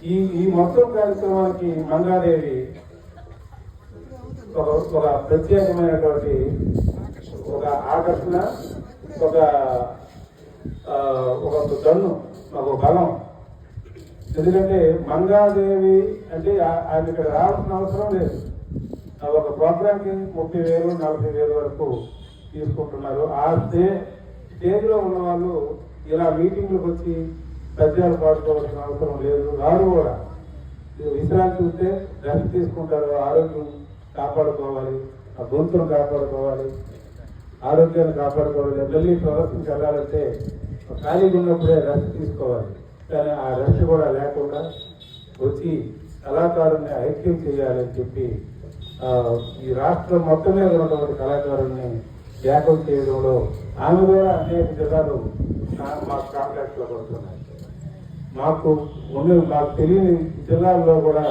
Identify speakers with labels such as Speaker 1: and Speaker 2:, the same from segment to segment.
Speaker 1: ఈ మొత్తం కార్యక్రమానికి మంగాదేవి ఒక ప్రత్యేకమైనటువంటి ఒక ఆకర్షణ, ఒక ఒక దన్ను, ఒక బలం. ఎందుకంటే మంగాదేవి అంటే ఆయన ఇక్కడ రావాల్సిన అవసరం లేదు. ఒక ప్రోగ్రామ్కి 30,000 40,000 వరకు తీసుకుంటున్నారు. ఆ స్టేజ్లో ఉన్న వాళ్ళు ఇలా మీటింగ్లకు వచ్చి పద్యాలు పాడుకోవాల్సిన అవసరం లేదు. రారు కూడా విశ్రాంతి ఉంటే రెస్ట్ తీసుకుంటారు. ఆరోగ్యం కాపాడుకోవాలి, ఆ గొంతును కాపాడుకోవాలి, ఆరోగ్యాన్ని కాపాడుకోవాలి. మళ్ళీ ప్రదర్శనకి వెళ్ళాలంటే ఖాళీగా ఉన్నప్పుడే రెస్ట్ తీసుకోవాలి. కానీ ఆ రెస్ట్ కూడా లేకుండా వచ్చి కళాకారుల్ని ఐక్యం చేయాలని చెప్పి ఈ రాష్ట్రం మొత్తం మీద ఉన్నటువంటి కళాకారుల్ని ఏకం చేయడంలో ఆమె ద్వారా అనేక జిల్లాలు మాకు కాంటాక్ట్లో పడుతున్నాయి. మాకు తెలియని జిల్లాల్లో కూడా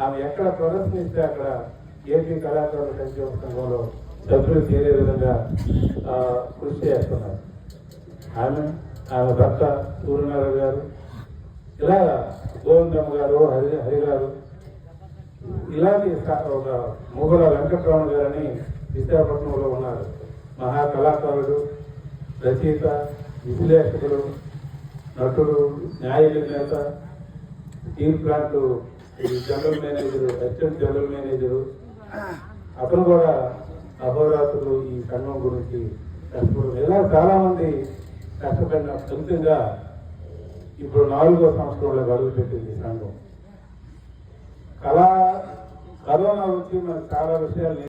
Speaker 1: ఆమె ఎక్కడ ప్రదర్శనిస్తే అక్కడ ఏపీ కళాకారుల సంక్షేమ సంఘంలో సభ్యులు చేరే విధంగా కృషి చేస్తున్నారు. ఆమె భర్త సూర్యనారాయణ గారు, ఇలా గోవిందమ్మ గారు, హరి గారు, ఇలాంటి ఒక ముగ్గుల వెంకటరమణ గారని విశాఖపట్నంలో ఉన్నారు. మహా కళాకారుడు, రచయిత, విశ్లేషకుడు, నటుడు, న్యాయ నిర్ణేత, steel plant general manager, assistant general manager. అతను కూడా అహోరాత్రులు ఈ సంఘం గురించి కష్టపడు. ఇలా చాలామంది కష్టపడిన ఫలితంగా ఇప్పుడు 4వ సంవత్సరంలో అడుగుపెట్టింది సంఘం. కరోనా వచ్చి మనకు చాలా విషయాలు